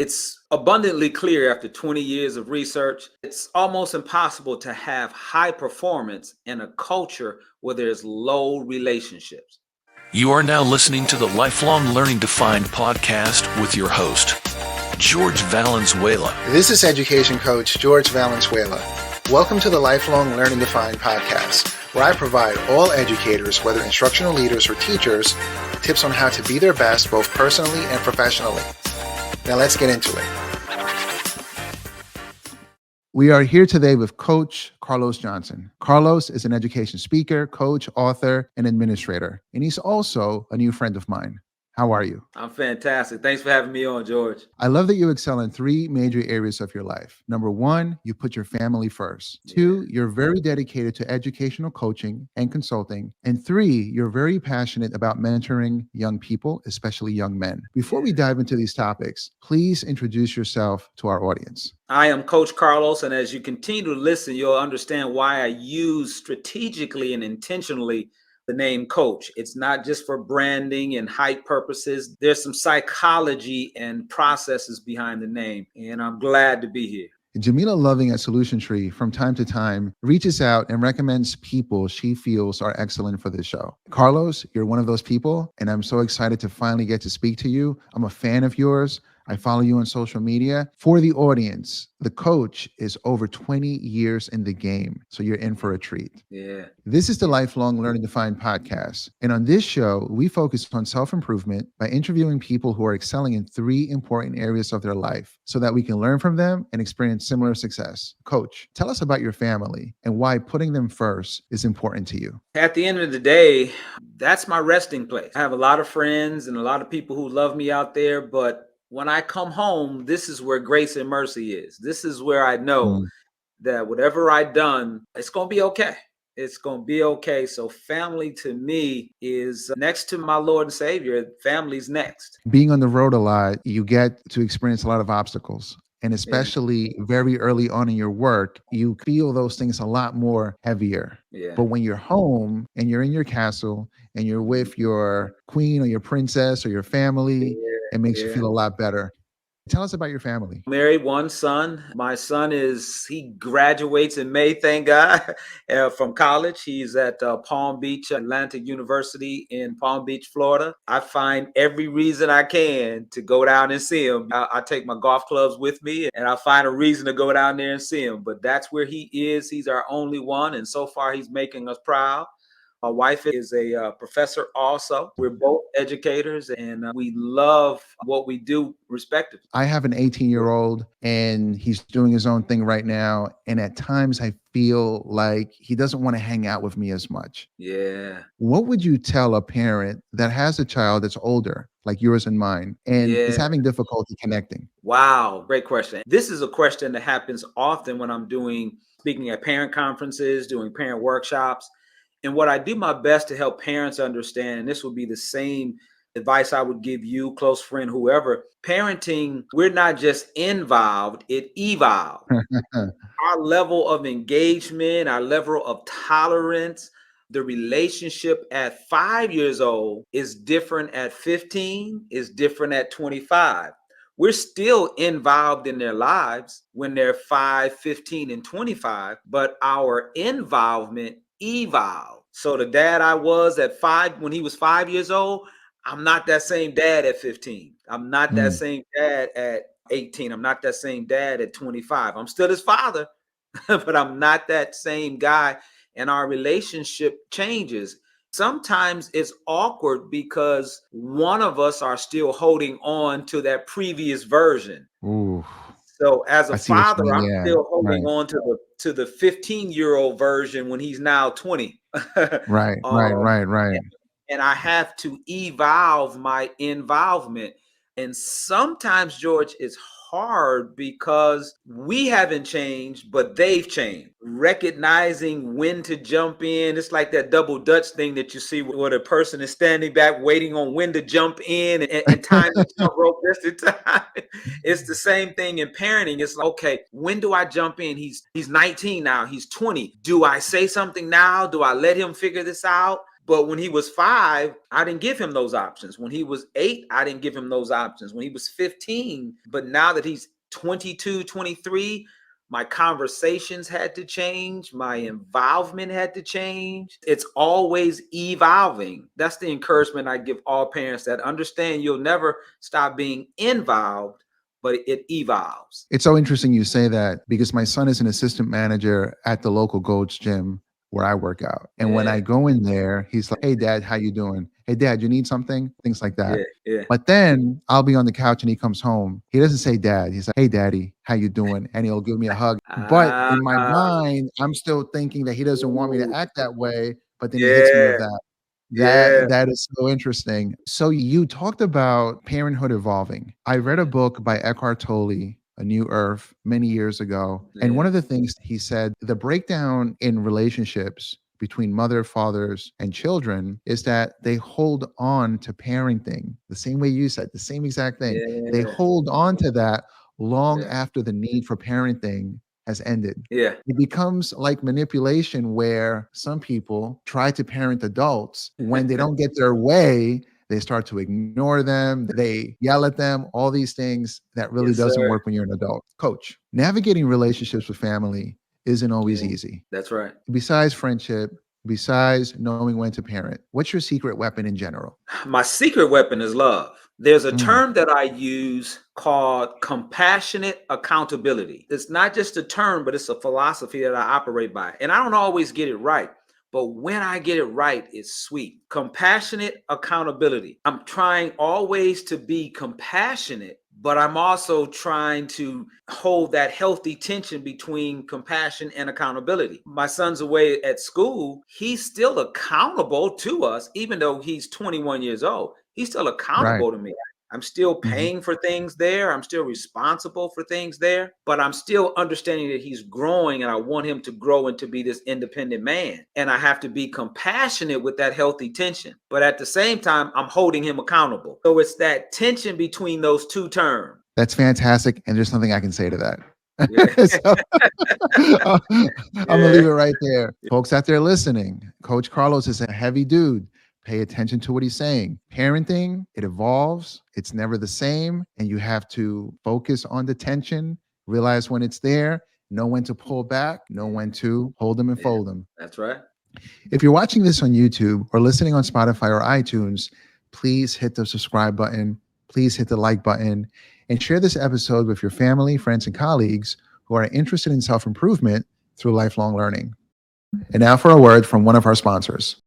It's abundantly clear after 20 years of research, it's almost impossible to have high performance in a culture where there's low relationships. You are now listening to the Lifelong Learning Defined podcast with your host, George Valenzuela. This is education coach George Valenzuela. Welcome to the Lifelong Learning Defined podcast, where I provide all educators, whether instructional leaders or teachers, tips on how to be their best both personally and professionally. Now let's get into it. We are here today with Coach Carlos Johnson. Carlos is an education speaker, coach, author, and administrator, and he's also a new friend of mine. How are you? I'm fantastic. Thanks for having me on, George. I love that you excel in three major areas of your life. Number one, you put your family first. Two, you're very dedicated to educational coaching and consulting. And three, you're very passionate about mentoring young people, especially young men. Before we dive into these topics, please introduce yourself to our audience. I am Coach Carlos, and as you continue to listen, you'll understand why I use strategically and intentionally the name coach. It's not just for branding and hype purposes. There's some psychology and processes behind the name, and I'm glad to be here. Jamila Loving at Solution Tree from time to time reaches out and recommends people she feels are excellent for this show. Carlos, you're one of those people, and I'm so excited to finally get to speak to you. I'm a fan of yours. I follow you on social media. For the audience, the coach is over 20 years in the game, so you're in for a treat. Yeah. This is the Lifelong Learning Defined podcast. And on this show, we focus on self-improvement by interviewing people who are excelling in three important areas of their life so that we can learn from them and experience similar success. Coach, tell us about your family and why putting them first is important to you. At the end of the day, that's my resting place. I have a lot of friends and a lot of people who love me out there, but when I come home, this is where grace and mercy is. This is where I know that whatever I've done, it's going to be okay. It's going to be okay. So family to me is next to my Lord and Savior. Family's next. Being on the road a lot, you get to experience a lot of obstacles. And especially very early on in your work, you feel those things a lot more heavier. Yeah. But when you're home and you're in your castle and you're with your queen or your princess or your family, it makes you feel a lot better. Tell us about your family. Married, one son. My son he graduates in May, thank God, from college. He's at Palm Beach Atlantic University in Palm Beach, Florida. I find every reason I can to go down and see him. I take my golf clubs with me and I find a reason to go down there and see him. But that's where he is. He's our only one. And so far, he's making us proud. My wife is a professor also. We're both educators and we love what we do respectively. I have an 18-year-old and he's doing his own thing right now. And at times I feel like he doesn't want to hang out with me as much. Yeah. What would you tell a parent that has a child that's older, like yours and mine, and is having difficulty connecting? Wow. Great question. This is a question that happens often when I'm speaking at parent conferences, doing parent workshops. And what I do my best to help parents understand, and this would be the same advice I would give you, close friend, whoever, parenting, we're not just involved, it evolved. Our level of engagement, our level of tolerance, the relationship at 5 years old is different at 15, is different at 25. We're still involved in their lives when they're 5, 15, and 25, but our involvement evolved. So the dad I was at 5, when he was 5 years old, I'm not that same dad at 15. I'm not that same dad at 18. I'm not that same dad at 25. I'm still his father, but I'm not that same guy. And our relationship changes. Sometimes it's awkward because one of us are still holding on to that previous version. Ooh. So as a father, I'm still holding right. on to the 15-year-old version when he's now 20. Right. And I have to evolve my involvement. And sometimes, George, it's hard because we haven't changed, but they've changed. Recognizing when to jump in. It's like that double Dutch thing that you see where the person is standing back waiting on when to jump in and time to jump rope just in time. It's the same thing in parenting. It's like, okay, when do I jump in? He's 19 now. He's 20. Do I say something now? Do I let him figure this out? But when he was 5, I didn't give him those options. When he was 8, I didn't give him those options. When he was 15, but now that he's 22, 23, my conversations had to change. My involvement had to change. It's always evolving. That's the encouragement I give all parents, that understand you'll never stop being involved, but it evolves. It's so interesting you say that, because my son is an assistant manager at the local Gold's Gym where I work out. And when Yeah, I go in there, he's like, "Hey dad, how you doing? Hey dad, you need something?" Things like that. yeah, yeah. But then I'll be on the couch and he comes home. He doesn't say dad. He's like, "Hey daddy, how you doing?" And he'll give me a hug. But Ah, in my mind, I'm still thinking that he doesn't want me to ooh, act that way, but then he hits me with yeah, that. yeah, That is so interesting. So you talked about parenthood evolving. I read a book by Eckhart Tolle, A New Earth, many years ago. And yeah, one of the things he said, the breakdown in relationships between mother, fathers, and children is that they hold on to parenting the same way you said, the same exact thing. They yeah, hold on to that long yeah, after the need for parenting has ended. yeah. It becomes like manipulation, where some people try to parent adults. When they don't get their way, they start to ignore them, they yell at them, all these things that really Yes, doesn't sir. work when you're an adult. Coach, navigating relationships with family isn't always Yeah, easy. that's right. Besides friendship, besides knowing when to parent, what's your secret weapon in general? My secret weapon is love. There's a Mm, term that I use called compassionate accountability. It's not just a term, but it's a philosophy that I operate by. And I don't always get it right, but when I get it right, it's sweet. Compassionate accountability. I'm trying always to be compassionate, but I'm also trying to hold that healthy tension between compassion and accountability. My son's away at school. He's still accountable to us, even though he's 21 years old. He's still right. accountable to me. I'm still Mhm. paying for things there. I'm still responsible for things there, but I'm still understanding that he's growing and I want him to grow and to be this independent man. And I have to be compassionate with that healthy tension. But at the same time, I'm holding him accountable. So it's that tension between those two terms. That's fantastic. And there's something I can say to Yeah. that. So I'm gonna Yeah. leave it right there. Folks out there listening, Coach Carlos is a heavy dude. Pay attention to what he's saying. Parenting, it evolves, it's never the same, and you have to focus on the tension, realize when it's there, know when to pull back, know when to hold them and Yeah. fold them. That's right. If you're watching this on YouTube or listening on Spotify or iTunes, please hit the subscribe button, please hit the like button, and share this episode with your family, friends, and colleagues who are interested in self improvement through lifelong learning. And now for a word from one of our sponsors.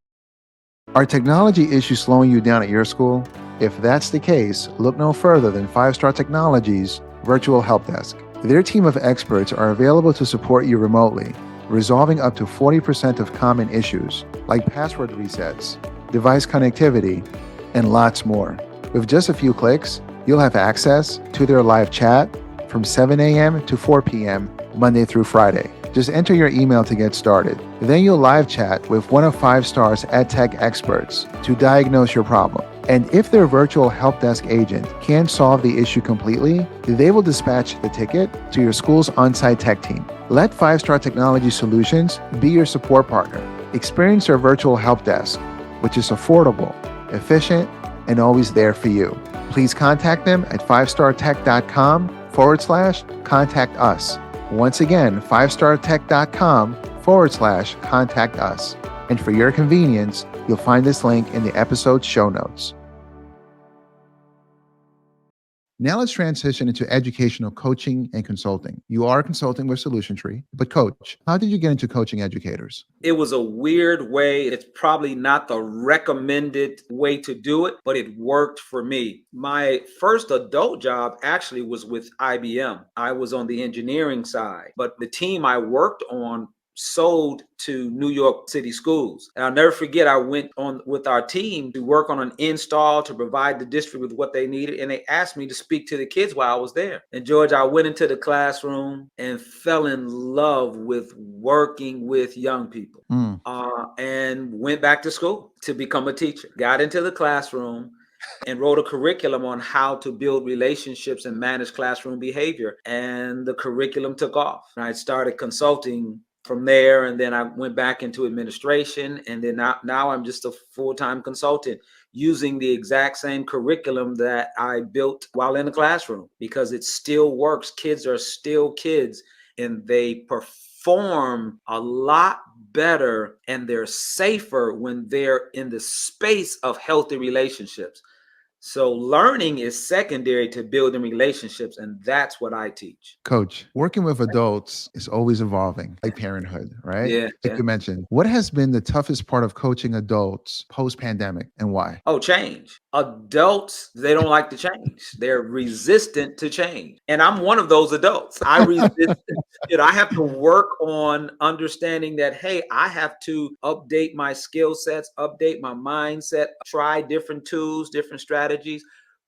Are technology issues slowing you down at your school? If that's the case, look no further than 5-Star Technology's Virtual Help Desk. Their team of experts are available to support you remotely, resolving up to 40% of common issues like password resets, device connectivity, and lots more. With just a few clicks, you'll have access to their live chat from 7 a.m. to 4 p.m. Monday through Friday. Just enter your email to get started. Then you'll live chat with one of 5-Star's EdTech experts to diagnose your problem. And if their virtual help desk agent can't solve the issue completely, they will dispatch the ticket to your school's on-site tech team. Let 5-Star Technology Solutions be your support partner. Experience their virtual help desk, which is affordable, efficient, and always there for you. Please contact them at 5startech.com/contact us. Once again, 5startech.com/contact us. And for your convenience, you'll find this link in the episode's show notes. Now let's transition into educational coaching and consulting. You are consulting with Solution Tree, but coach, how did you get into coaching educators? It was a weird way. It's probably not the recommended way to do it, but it worked for me. My first adult job actually was with IBM. I was on the engineering side, but the team I worked on sold to New York City schools. And I'll never forget, I went on with our team to work on an install to provide the district with what they needed. And they asked me to speak to the kids while I was there. And George, I went into the classroom and fell in love with working with young people. Mm. And went back to school to become a teacher. Got into the classroom and wrote a curriculum on how to build relationships and manage classroom behavior. And the curriculum took off. I started consulting from there. And then I went back into administration. And then now I'm just a full-time consultant using the exact same curriculum that I built while in the classroom, because it still works. Kids are still kids, and they perform a lot better and they're safer when they're in the space of healthy relationships. So learning is secondary to building relationships, and that's what I teach. Coach, working with adults is always evolving, like parenthood, right? Yeah, Like yeah. you mentioned, what has been the toughest part of coaching adults post-pandemic and why? Oh, change. Adults, they don't like to change. They're resistant to change. And I'm one of those adults. I resist it. I have to work on understanding that, hey, I have to update my skill sets, update my mindset, try different tools, different strategies.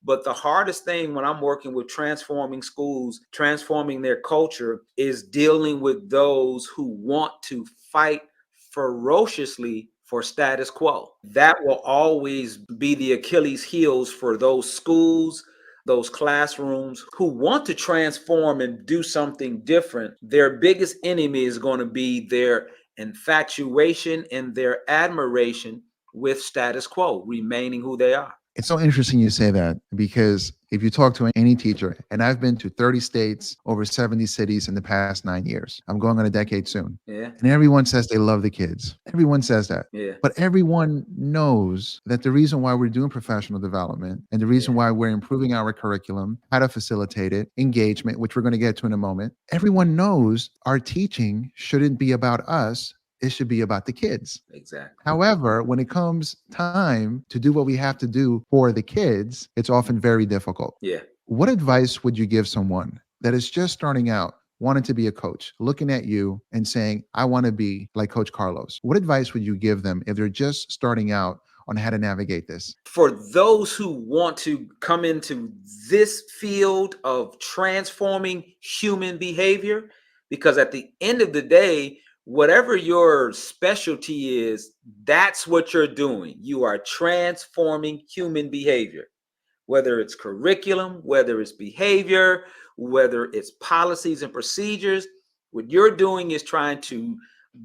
But the hardest thing when I'm working with transforming schools, transforming their culture, is dealing with those who want to fight ferociously for status quo. That will always be the Achilles heels for those schools, those classrooms who want to transform and do something different. Their biggest enemy is going to be their infatuation and their admiration with status quo, remaining who they are. It's so interesting you say that, because if you talk to any teacher, and I've been to 30 states, over 70 cities in the past 9 years, I'm going on a decade soon. Yeah. And everyone says they love the kids. Everyone says that. Yeah. But everyone knows that the reason why we're doing professional development and the reason why we're improving our curriculum, how to facilitate it, engagement, which we're going to get to in a moment, everyone knows our teaching shouldn't be about us. It should be about the kids. Exactly. However, when it comes time to do what we have to do for the kids, it's often very difficult. Yeah. What advice would you give someone that is just starting out, wanting to be a coach, looking at you and saying, I want to be like Coach Carlos? What advice would you give them if they're just starting out on how to navigate this? For those who want to come into this field of transforming human behavior, because at the end of the day, whatever your specialty is, that's what you're doing. You are transforming human behavior, whether it's curriculum, whether it's behavior, whether it's policies and procedures. What you're doing is trying to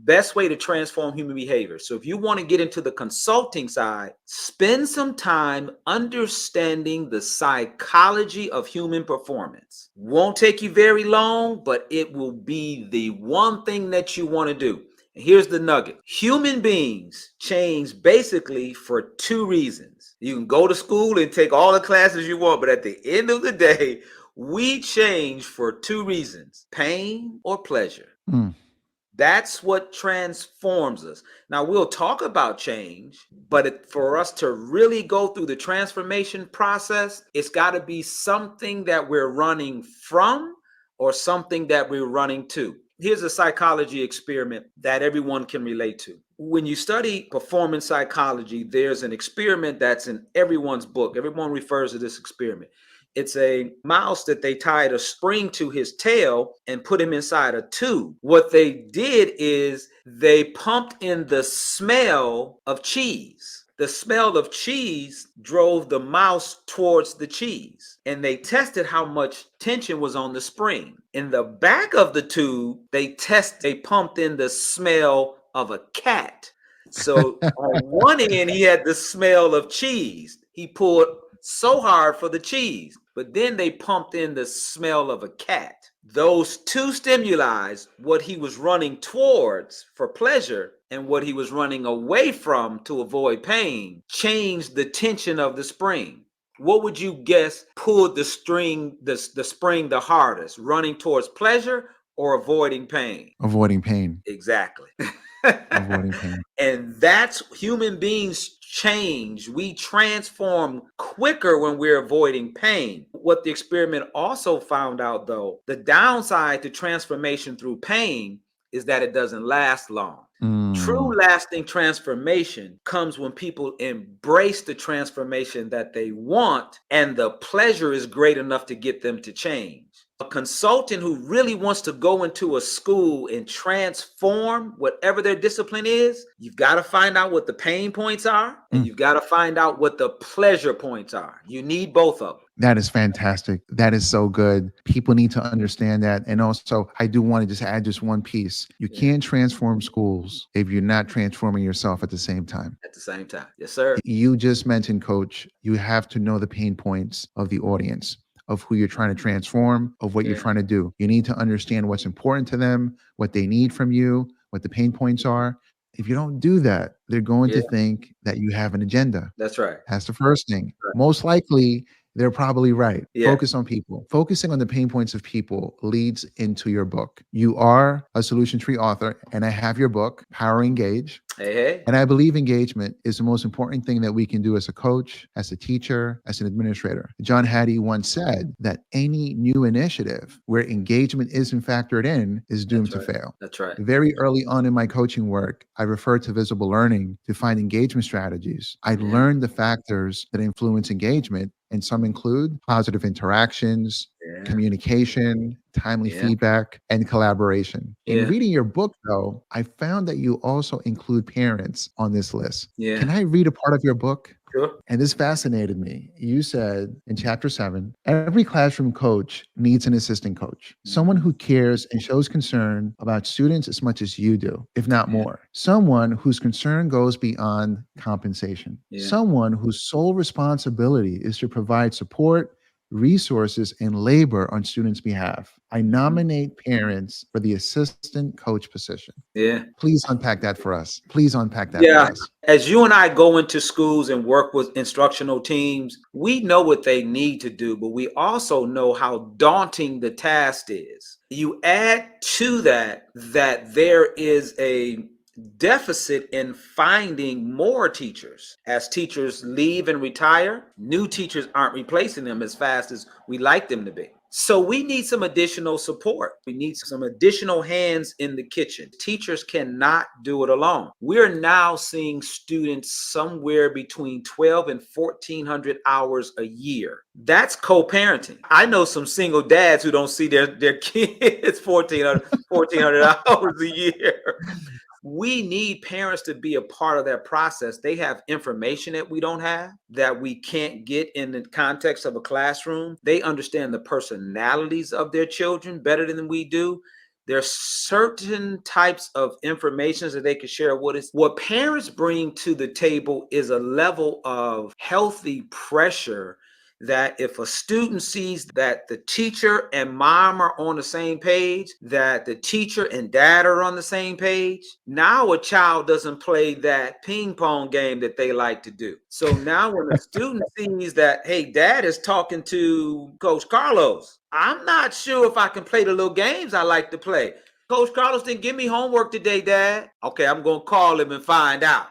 best way to transform human behavior. So if you want to get into the consulting side, spend some time understanding the psychology of human performance. Won't take you very long, but it will be the one thing that you want to do. And here's the nugget. Human beings change basically for two reasons. You can go to school and take all the classes you want, but at the end of the day, we change for two reasons: pain or pleasure. That's what transforms us. Now, we'll talk about change, but for us to really go through the transformation process, it's got to be something that we're running from or something that we're running to. Here's a psychology experiment that everyone can relate to. When you study performance psychology, there's an experiment that's in everyone's book. Everyone refers to this experiment. It's a mouse that they tied a spring to his tail and put him inside a tube. What they did is they pumped in the smell of cheese. The smell of cheese drove the mouse towards the cheese, and they tested how much tension was on the spring. In the back of the tube, they pumped in the smell of a cat. So on one end, he had the smell of cheese. He pulled so hard for the cheese, but then they pumped in the smell of a cat. Those two stimuli, what he was running towards for pleasure and what he was running away from to avoid pain, changed the tension of the spring. What would you guess pulled the spring the hardest, running towards pleasure or avoiding pain? Avoiding pain. Exactly. Avoiding pain. And that's human beings change. We transform quicker when we're avoiding pain. What the experiment also found out, though, the downside to transformation through pain is that it doesn't last long. True lasting transformation comes when people embrace the transformation that they want and the pleasure is great enough to get them to change. A consultant who really wants to go into a school and transform whatever their discipline is, you've got to find out what the pain points are, and you've got to find out what the pleasure points are. You need both of them. That is fantastic. That is so good. People need to understand that. And also, I do want to just add just one piece. You can't transform schools if you're not transforming yourself at the same time. At the same time. Yes, sir. You just mentioned, Coach, you have to know the pain points of the audience, of who you're trying to transform, of what you're trying to do. You need to understand what's important to them, what they need from you, what the pain points are. If you don't do that, they're going to think that you have an agenda. That's right. That's the first thing. Most likely, they're probably right. Yeah. Focus on people. Focusing on the pain points of people leads into your book. You are a solution tree author, and I have your book, Power Engage. Hey. And I believe engagement is the most important thing that we can do as a coach, as a teacher, as an administrator. John Hattie once said that any new initiative where engagement isn't factored in is doomed to fail. That's right. Very early on in my coaching work, I referred to visible learning to find engagement strategies. I learned the factors that influence engagement, and some include positive interactions, communication, timely feedback, and collaboration. In reading your book, though, I found that you also include parents on this list. Can I read a part of your book? Sure. And this fascinated me. You said in chapter 7, every classroom coach needs an assistant coach, someone who cares and shows concern about students as much as you do, if not more. Someone whose concern goes beyond compensation. Someone whose sole responsibility is to provide support, resources, and labor on students' behalf. I nominate parents for the assistant coach position. Please unpack that for us. Please unpack that for us. As you and I go into schools and work with instructional teams, we know what they need to do, but we also know how daunting the task is. You add to that there is a deficit in finding more teachers. As teachers leave and retire, new teachers aren't replacing them as fast as we like them to be. So we need some additional support. We need some additional hands in the kitchen. Teachers cannot do it alone. We're now seeing students somewhere between 12 and 1,400 hours a year. That's co-parenting. I know some single dads who don't see their kids 1,400 hours a year. We need parents to be a part of that process. They have information that we don't have, that we can't get in the context of a classroom. They understand the personalities of their children better than we do. There's certain types of information that they can share with us. What parents bring to the table is a level of healthy pressure that if a student sees that the teacher and mom are on the same page, that the teacher and dad are on the same page, now a child doesn't play that ping pong game that they like to do. So now when a student sees that, hey, dad is talking to Coach Carlos, I'm not sure if I can play the little games I like to play. Coach Carlos didn't give me homework today, Dad. Okay, I'm going to call him and find out.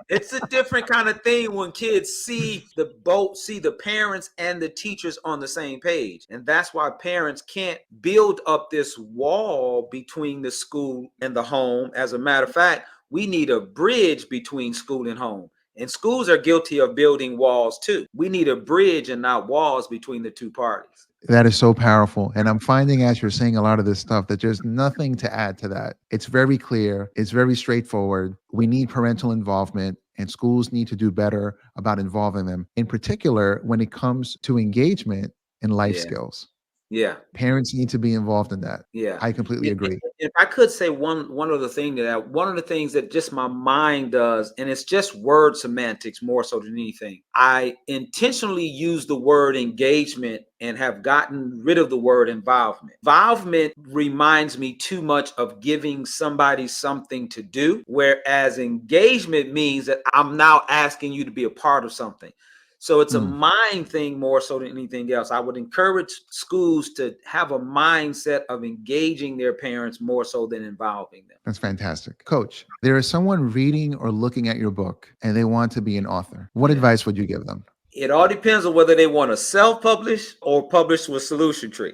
It's a different kind of thing when kids see the parents and the teachers on the same page. And that's why parents can't build up this wall between the school and the home. As a matter of fact, we need a bridge between school and home. And schools are guilty of building walls too. We need a bridge and not walls between the two parties. That is so powerful. And I'm finding as you're saying a lot of this stuff that there's nothing to add to that. It's very clear. It's very straightforward. We need parental involvement, and schools need to do better about involving them, in particular when it comes to engagement and life skills. Yeah. Parents need to be involved in that. Yeah. I completely agree. If I could say one other thing to that, one of the things that just my mind does, and it's just word semantics more so than anything, I intentionally use the word engagement and have gotten rid of the word involvement. Involvement reminds me too much of giving somebody something to do, whereas engagement means that I'm now asking you to be a part of something. So it's a mind thing more so than anything else. I would encourage schools to have a mindset of engaging their parents more so than involving them. That's fantastic. Coach, there is someone reading or looking at your book and they want to be an author. What advice would you give them? It all depends on whether they want to self-publish or publish with Solution Tree.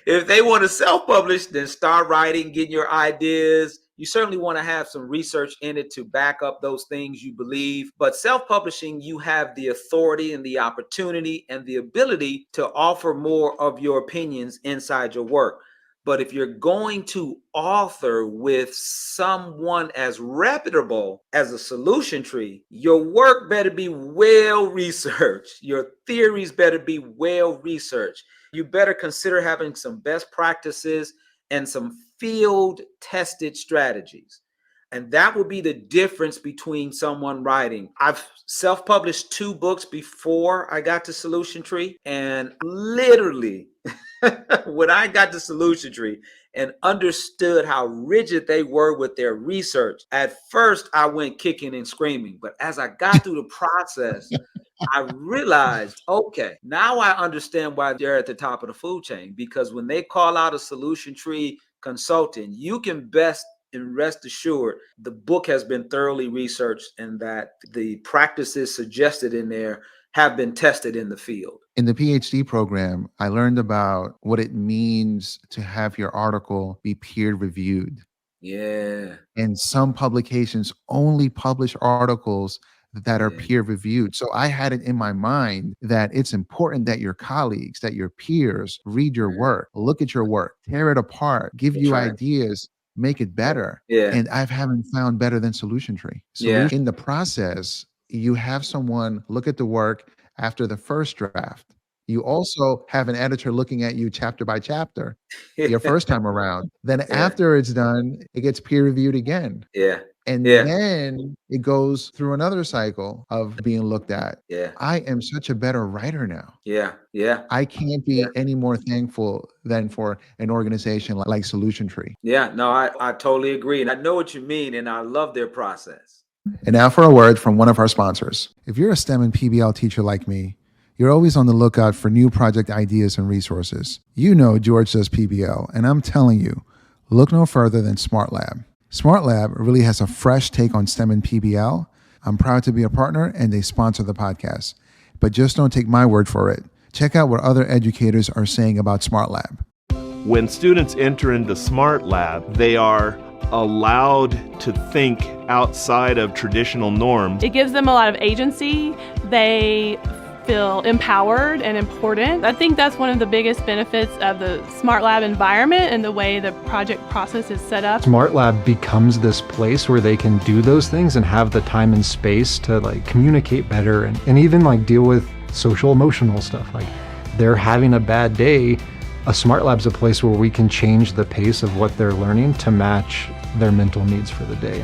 If they want to self-publish, then start writing, getting your ideas, You certainly want to have some research in it to back up those things you believe. But self-publishing, you have the authority and the opportunity and the ability to offer more of your opinions inside your work. But if you're going to author with someone as reputable as a solution tree, your work better be well researched. Your theories better be well researched. You better consider having some best practices and some field tested strategies. And that will be the difference between someone writing. I've self-published 2 books before I got to Solution Tree, and literally when I got to Solution Tree and understood how rigid they were with their research, at first I went kicking and screaming. But as I got through the process, I realized, okay, now I understand why they're at the top of the food chain. Because when they call out a Solution Tree consultant, you can best and rest assured the book has been thoroughly researched and that the practices suggested in there have been tested in the field. In the PhD program, I learned about what it means to have your article be peer reviewed. Yeah. And some publications only publish articles that are Yeah. peer reviewed. So I had it in my mind that it's important that your colleagues, that your peers read your work, look at your work, tear it apart, give That's you right. ideas, make it better. Yeah. And I haven't found better than Solution Tree. Yeah. In the process, you have someone look at the work after the first draft. You also have an editor looking at you chapter by chapter your first time around. Then Yeah. after it's done, it gets peer reviewed again. Yeah. And Yeah. then it goes through another cycle of being looked at. Yeah. I am such a better writer now. Yeah. Yeah. I can't be any more thankful than for an organization like Solution Tree. Yeah. No, I totally agree. And I know what you mean. And I love their process. And now for a word from one of our sponsors. If you're a STEM and PBL teacher like me, you're always on the lookout for new project ideas and resources. You know George does PBL, and I'm telling you, look no further than SmartLab. SmartLab really has a fresh take on STEM and PBL. I'm proud to be a partner, and they sponsor the podcast. But just don't take my word for it. Check out what other educators are saying about SmartLab. When students enter into SmartLab, they are allowed to think outside of traditional norms. It gives them a lot of agency. They feel empowered and important. I think that's one of the biggest benefits of the SmartLab environment and the way the project process is set up. SmartLab becomes this place where they can do those things and have the time and space to communicate better and even deal with social emotional stuff. They're having a bad day. A SmartLab's a place where we can change the pace of what they're learning to match their mental needs for the day.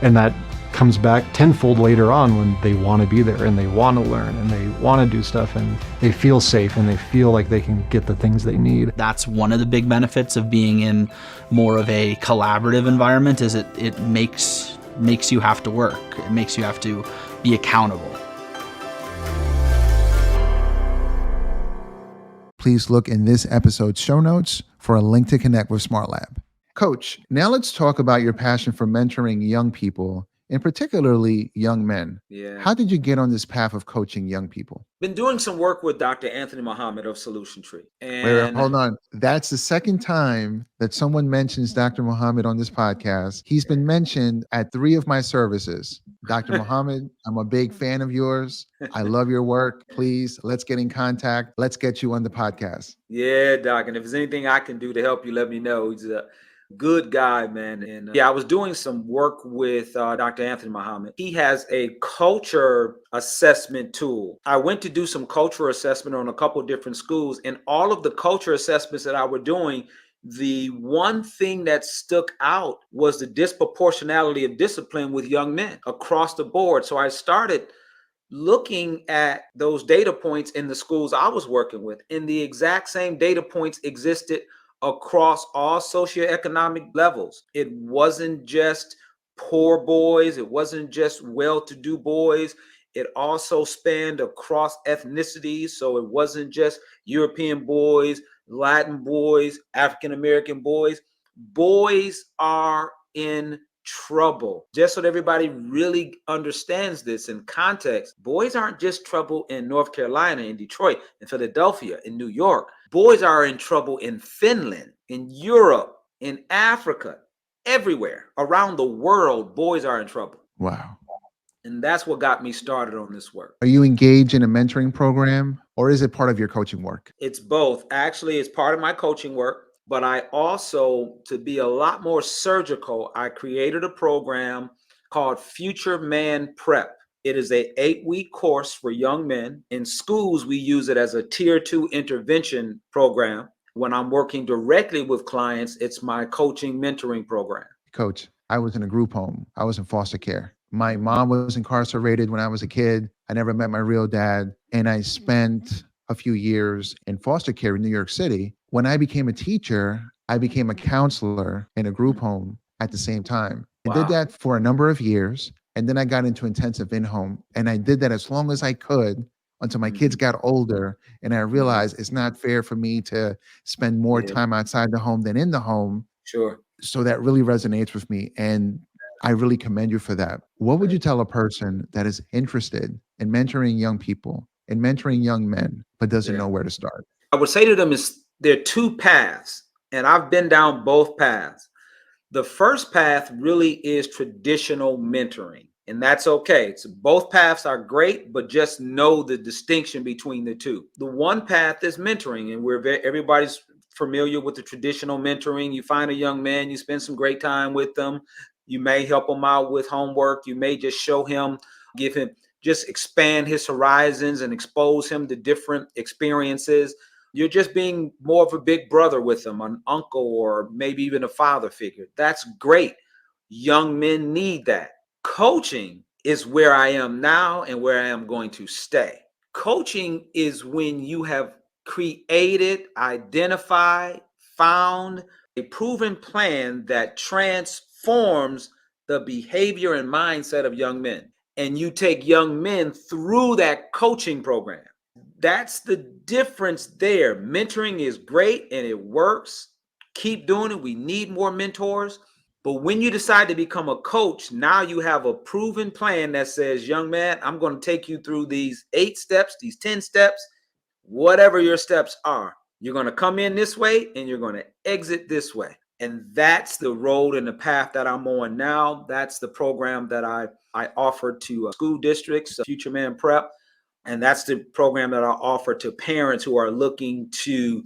And that comes back tenfold later on when they want to be there and they want to learn and they want to do stuff and they feel safe and they feel like they can get the things they need. That's one of the big benefits of being in more of a collaborative environment is it makes you have to work. It makes you have to be accountable. Please look in this episode's show notes for a link to connect with SmartLab. Coach, now let's talk about your passion for mentoring young people, and particularly young men. Yeah. How did you get on this path of coaching young people? Been doing some work with Dr. Anthony Muhammad of Solution Tree. And Wait, hold on. That's the second time that someone mentions Dr. Muhammad on this podcast. He's been mentioned at 3 of my services. Dr. Muhammad, I'm a big fan of yours. I love your work. Please, let's get in contact. Let's get you on the podcast. Yeah, Doc. And if there's anything I can do to help you, let me know. He's a good guy, man. And I was doing some work with Dr. Anthony Muhammad. He has a culture assessment tool. I went to do some culture assessment on a couple of different schools, and all of the culture assessments that I were doing, the one thing that stuck out was the disproportionality of discipline with young men across the board. So I started looking at those data points in the schools I was working with, and the exact same data points existed across all socioeconomic levels. It wasn't just poor boys. It wasn't just well-to-do boys. It also spanned across ethnicities. So it wasn't just European boys, Latin boys, African-American boys. Boys are in trouble. Just so that everybody really understands this in context, boys aren't just trouble in North Carolina, in Detroit, in Philadelphia, in New York. Boys are in trouble in Finland, in Europe, in Africa, everywhere around the world, boys are in trouble. Wow. And that's what got me started on this work. Are you engaged in a mentoring program, or is it part of your coaching work? It's both. Actually, it's part of my coaching work, but I also, to be a lot more surgical, I created a program called Future Man Prep. It is a 8-week course for young men. In schools, we use it as a tier 2 intervention program. When I'm working directly with clients, it's my coaching mentoring program. Coach, I was in a group home. I was in foster care. My mom was incarcerated when I was a kid. I never met my real dad. And I spent a few years in foster care in New York City. When I became a teacher, I became a counselor in a group home at the same time. I did Wow. that for a number of years. And then I got into intensive in-home. And I did that as long as I could until my kids got older. And I realized it's not fair for me to spend more Yeah. time outside the home than in the home. Sure. So that really resonates with me. And I really commend you for that. What would you tell a person that is interested in mentoring young people and mentoring young men, but doesn't Yeah. know where to start? I would say to them is there are two paths, and I've been down both paths. The first path really is traditional mentoring, and that's okay. So both paths are great, but just know the distinction between the two. The one path is mentoring, and everybody's familiar with the traditional mentoring. You find a young man, you spend some great time with them. You may help him out with homework. You may just show him, give him, just expand his horizons and expose him to different experiences. You're just being more of a big brother with them, an uncle, or maybe even a father figure. That's great. Young men need that. Coaching is where I am now and where I am going to stay. Coaching is when you have created, identified, found a proven plan that transforms the behavior and mindset of young men. And you take young men through that coaching program. That's the difference there. Mentoring is great and it works. Keep doing it. We need more mentors. But when you decide to become a coach, now you have a proven plan that says, young man, I'm going to take you through these 8 steps, these 10 steps, whatever your steps are. You're going to come in this way and you're going to exit this way. And that's the road and the path that I'm on now. That's the program that I offer to school districts, Future Man Prep. And that's the program that I offer to parents who are looking to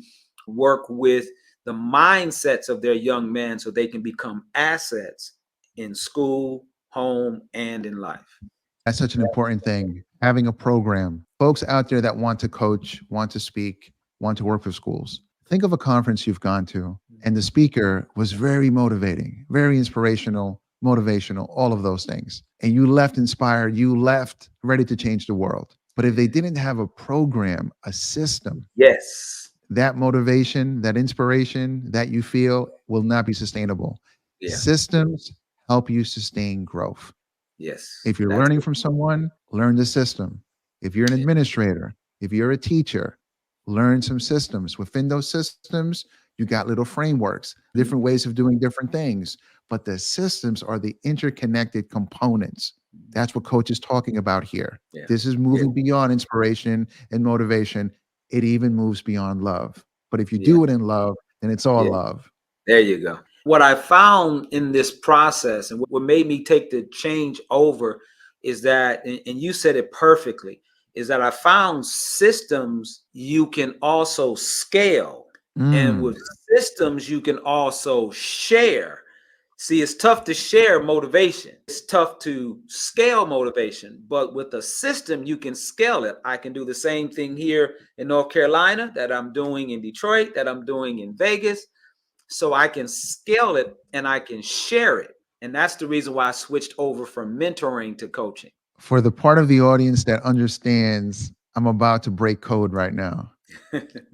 work with the mindsets of their young men so they can become assets in school, home, and in life. That's such an important thing. Having a program. Folks out there that want to coach, want to speak, want to work with schools. Think of a conference you've gone to, and the speaker was very motivating, very inspirational, motivational, all of those things. And you left inspired, you left ready to change the world. But if they didn't have a program, a system, Yes. that motivation, that inspiration that you feel will not be sustainable. Yeah. Systems help you sustain growth. Yes. If you're That's learning it. from someone, learn the system. If you're an administrator, if you're a teacher, learn some systems. Within those systems, you got little frameworks, different ways of doing different things. But the systems are the interconnected components. That's what Coach is talking about here. Yeah. This is moving beyond inspiration and motivation. It even moves beyond love. But if you do it in love, then it's all love. There you go. What I found in this process and what made me take the change over is that, and you said it perfectly, is that I found systems you can also scale. And with systems, you can also share. See, it's tough to share motivation. It's tough to scale motivation, but with a system, you can scale it. I can do the same thing here in North Carolina that I'm doing in Detroit, that I'm doing in Vegas. So I can scale it and I can share it. And that's the reason why I switched over from mentoring to coaching. For the part of the audience that understands, I'm about to break code right now.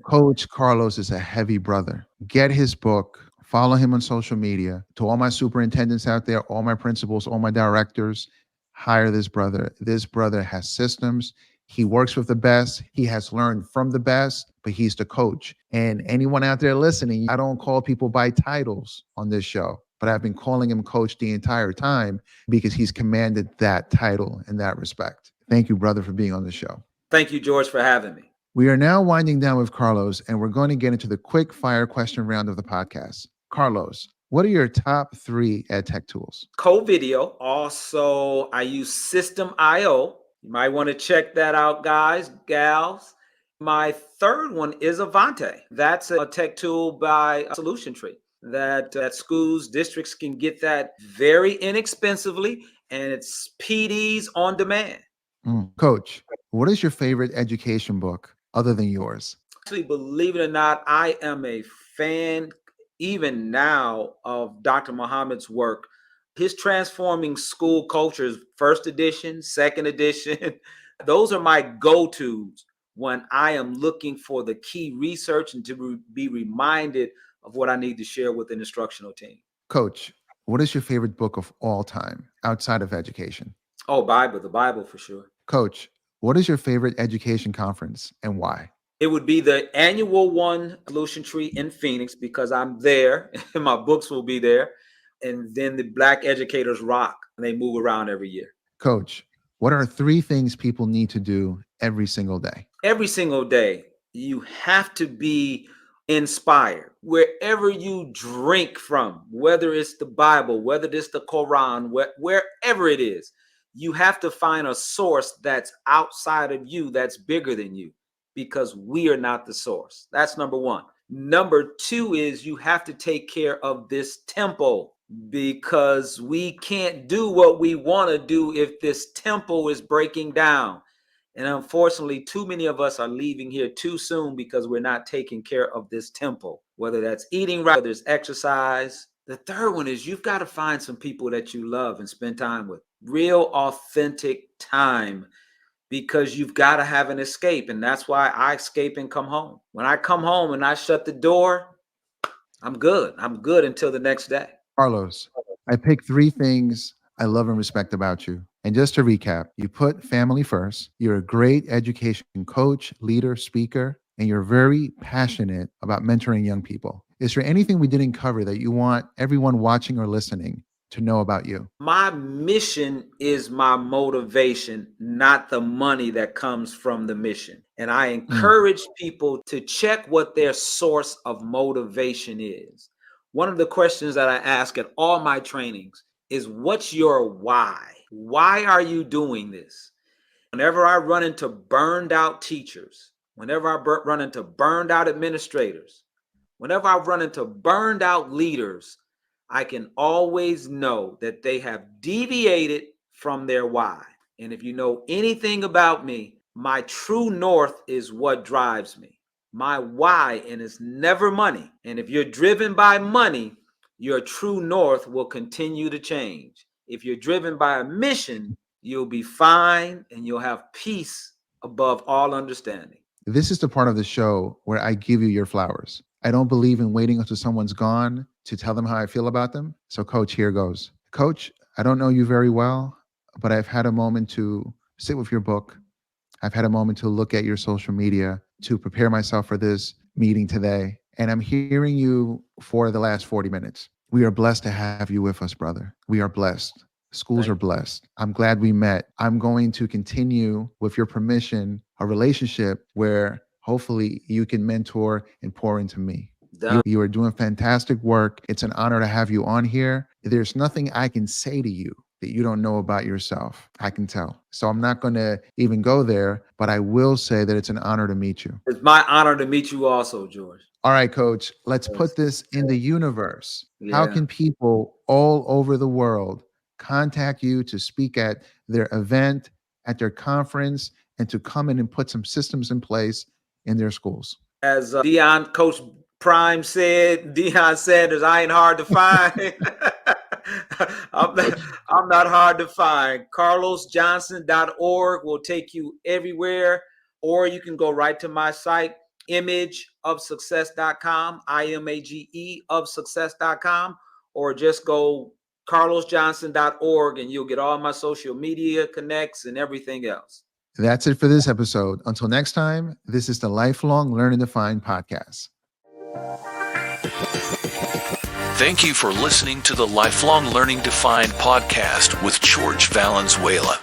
Coach Carlos is a heavy brother. Get his book. Follow him on social media. To all my superintendents out there, all my principals, all my directors, hire this brother. This brother has systems. He works with the best. He has learned from the best, but he's the coach. And anyone out there listening, I don't call people by titles on this show, but I've been calling him coach the entire time because he's commanded that title in that respect. Thank you, brother, for being on the show. Thank you, George, for having me. We are now winding down with Carlos, and we're going to get into the quick fire question round of the podcast. Carlos, What are your top 3 ed tech tools? Co-video. Also, I use System.io. You might want to check that out, guys, gals. My third one is Avante. That's a tech tool by Solution Tree that schools, districts can get that very inexpensively, and it's PDs on demand. Coach, what is your favorite education book other than yours? Actually, believe it or not, I am a fan even now of Dr. Muhammad's work. His Transforming School Cultures, first edition, second edition, those are my go-tos when I am looking for the key research and to be reminded of what I need to share with an instructional team. Coach, what is your favorite book of all time outside of education? Oh, the Bible for sure. Coach, what is your favorite education conference and why? It would be the annual one, Solution Tree in Phoenix, because I'm there and my books will be there. And then the Black Educators Rock, and they move around every year. Coach, what are 3 things people need to do every single day? Every single day, you have to be inspired. Wherever you drink from, whether it's the Bible, whether it's the Quran, wherever it is, you have to find a source that's outside of you, that's bigger than you, because we are not the source. That's number 1. Number 2 is you have to take care of this temple, because we can't do what we want to do if this temple is breaking down. And unfortunately, too many of us are leaving here too soon because we're not taking care of this temple, whether that's eating right, whether it's exercise. The third one is you've got to find some people that you love and spend time with. Real, authentic time, because you've got to have an escape. And that's why I escape and come home. When I come home and I shut the door, I'm good. I'm good until the next day. Carlos, I picked 3 things I love and respect about you. And just to recap, you put family first. You're a great education coach, leader, speaker, and you're very passionate about mentoring young people. Is there anything we didn't cover that you want everyone watching or listening to know about you? My mission is my motivation, not the money that comes from the mission. And I encourage people to check what their source of motivation is. One of the questions that I ask at all my trainings is, what's your why? Why are you doing this? Whenever I run into burned out teachers, whenever I run into burned out administrators, whenever I run into burned out leaders, I can always know that they have deviated from their why. And if you know anything about me, my true north is what drives me. My why, and it's never money. And if you're driven by money, your true north will continue to change. If you're driven by a mission, you'll be fine and you'll have peace above all understanding. This is the part of the show where I give you your flowers. I don't believe in waiting until someone's gone to tell them how I feel about them. So, Coach, here goes. Coach, I don't know you very well, but I've had a moment to sit with your book. I've had a moment to look at your social media to prepare myself for this meeting today. And I'm hearing you for the last 40 minutes. We are blessed to have you with us, brother. We are blessed. Schools are blessed. I'm glad we met. I'm going to continue, with your permission, a relationship where hopefully you can mentor and pour into me. You are doing fantastic work. It's an honor to have you on here. There's nothing I can say to you that you don't know about yourself. I can tell. So I'm not going to even go there, but I will say that it's an honor to meet you. It's my honor to meet you also, George. All right, Coach, let's put this in the universe. Yeah. How can people all over the world contact you to speak at their event, at their conference, and to come in and put some systems in place in their schools? As Coach Prime said, Deion Sanders, I ain't hard to find. I'm not hard to find. CarlosJohnson.org will take you everywhere, or you can go right to my site, imageofsuccess.com, IMAGE of success.com, or just go CarlosJohnson.org and you'll get all my social media connects and everything else. That's it for this episode. Until next time, this is the Lifelong Learn and Define podcast. Thank you for listening to the Lifelong Learning Defined podcast with George Valenzuela.